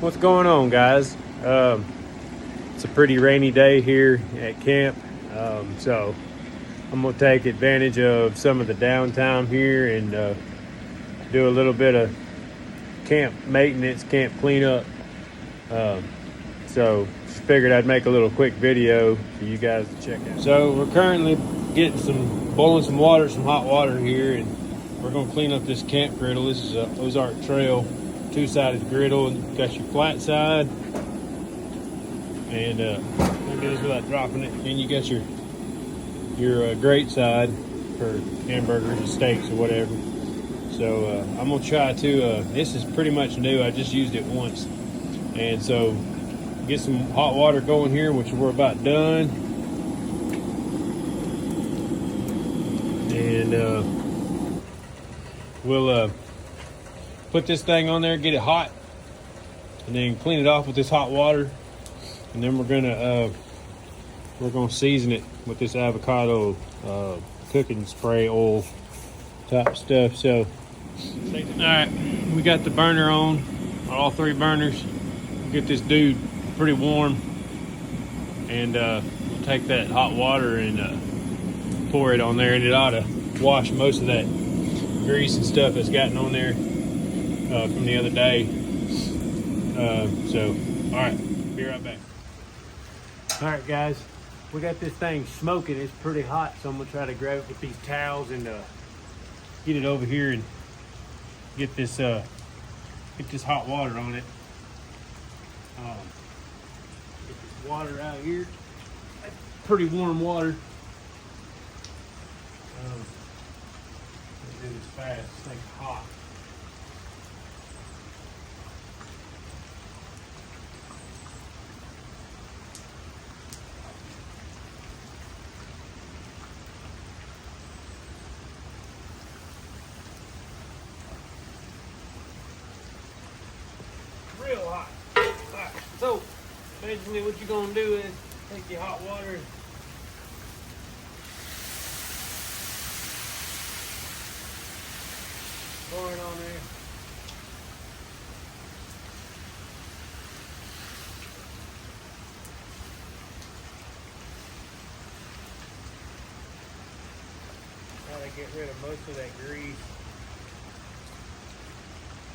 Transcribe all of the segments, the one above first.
What's going on, guys? It's a pretty rainy day here at camp, so I'm gonna take advantage of some of the downtime here and do a little bit of camp maintenance, camp cleanup. So just figured I'd make a little quick video for you guys to check out. So we're currently boiling some water, some hot water here, and we're gonna clean up this camp griddle. This is a Ozark Trail two-sided griddle, and you've got your flat side, and let me do this without dropping it. And you got your grate side for hamburgers and steaks or whatever. So I'm gonna try to. This is pretty much new. I just used it once, and so get some hot water going here, which we're about done, and we'll put this thing on there, get it hot, and then clean it off with this hot water, and then we're gonna season it with this avocado cooking spray oil type stuff. So all right, we got the burner on, all three burners. Get this dude pretty warm, and we'll take that hot water and pour it on there, and it ought to wash most of that grease and stuff that's gotten on there from the other day. So all right, be right back. All right, guys, we got this thing smoking. It's pretty hot, so I'm gonna try to grab it with these towels and get it over here and get this hot water on it. Get this water out here. That's pretty warm water. Do this fast. This thing's hot. Real hot. Alright, so basically what you're gonna do is take your hot water and pour it on there. Try to get rid of most of that grease.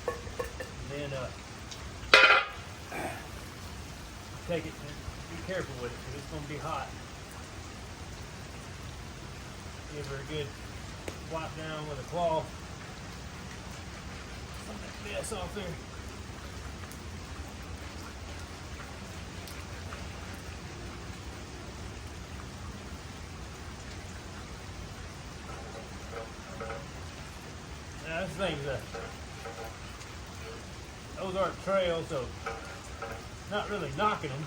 And then take it, be careful with it because it's going to be hot. Give her a good wipe down with a cloth. Some of that mess off there. Now this thing's a Ozark Trail, so not really knocking them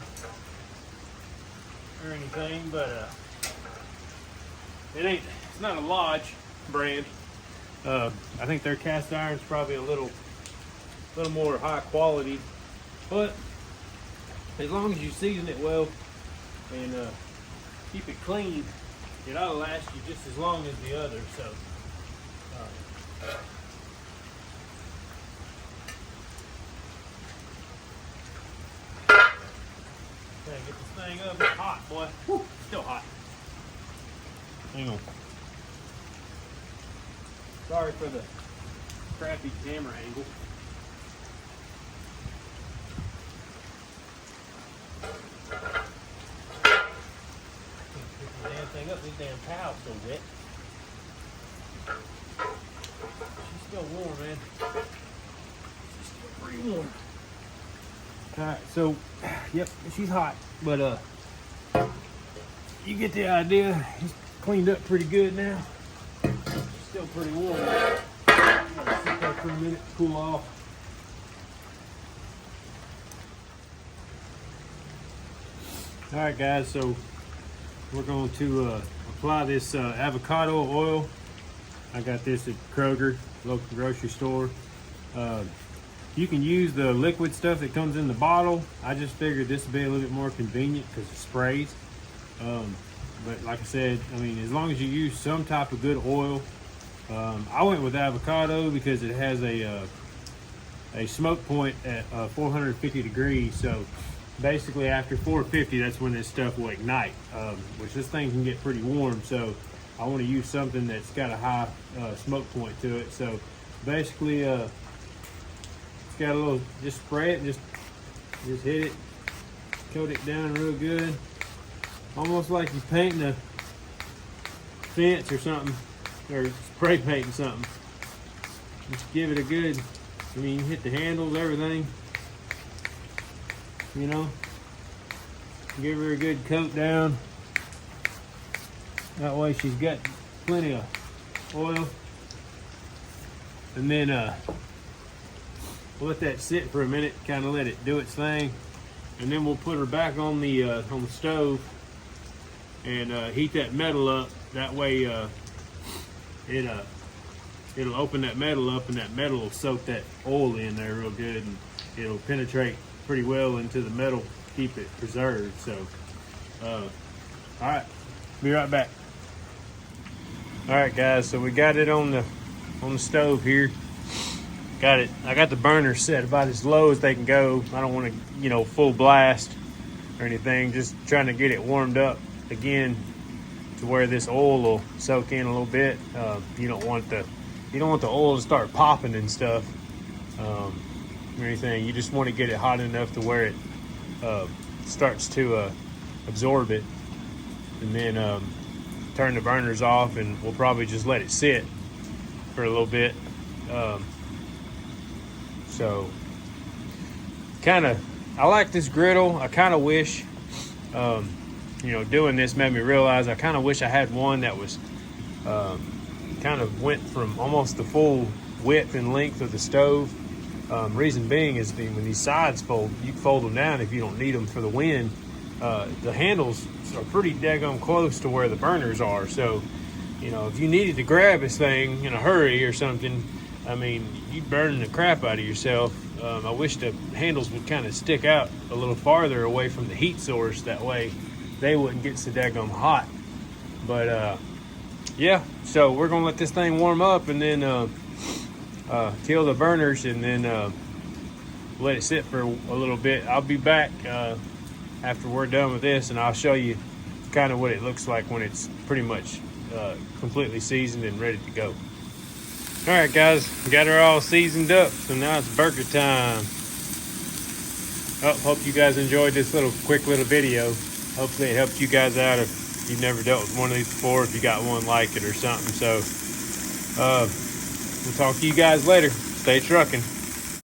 or anything, but it's not a Lodge brand. I think their cast iron's probably a little more high quality, but as long as you season it well and keep it clean, it ought to last you just as long as the other. So get this thing up. It's hot, boy. Woo, still hot. Hang on. Sorry for the crappy camera angle. Can't pick the damn thing up. These damn towels so wet. She's still warm, man. She's still pretty warm. Alright, so yep, she's hot, but you get the idea. It's cleaned up pretty good now. She's still pretty warm. Gotta sit there for a minute to cool off. Alright guys, so we're going to apply this avocado oil. I got this at Kroger, local grocery store. You can use the liquid stuff that comes in the bottle. I just figured this would be a little bit more convenient because it sprays. But like I said, I mean, as long as you use some type of good oil. I went with avocado because it has a a smoke point at 450 degrees. So basically after 450, that's when this stuff will ignite, which this thing can get pretty warm. So I want to use something that's got a high smoke point to it. So basically it's got a little, just spray it, just hit it, coat it down real good, almost like you're painting a fence or something, or spray painting something. Just give it a good, I mean, you hit the handles, everything, you know, give her a good coat down. That way she's got plenty of oil. And then we'll let that sit for a minute, kind of let it do its thing. And then we'll put her back on the stove and heat that metal up. That way it'll open that metal up, and that metal will soak that oil in there real good, and it'll penetrate pretty well into the metal, keep it preserved. So all right, be right back. All right guys, so we got it on the stove here. Got it, I got the burner set about as low as they can go. I don't want to, you know, full blast or anything, just trying to get it warmed up again to where this oil will soak in a little bit. You don't want the oil to start popping and stuff or anything. You just want to get it hot enough to where it starts to absorb it, and then turn the burners off, and we'll probably just let it sit for a little bit. So I like this griddle. I kind of wish, you know, doing this made me realize I kind of wish I had one that was kind of went from almost the full width and length of the stove. Reason being is when these sides fold, you can fold them down if you don't need them for the wind. The handles are pretty daggone close to where the burners are. So, you know, if you needed to grab this thing in a hurry or something, I mean, you'd burn the crap out of yourself. I wish the handles would kind of stick out a little farther away from the heat source. That way they wouldn't get so daggone hot. But yeah, so we're gonna let this thing warm up, and then kill the burners, and then let it sit for a little bit. I'll be back after we're done with this, and I'll show you kind of what it looks like when it's pretty much completely seasoned and ready to go. All right guys, we got her all seasoned up, so now it's burger time. Hope you guys enjoyed this quick little video. Hopefully it helped you guys out if you've never dealt with one of these before, if you got one like it or something. So we'll talk to you guys later. Stay trucking.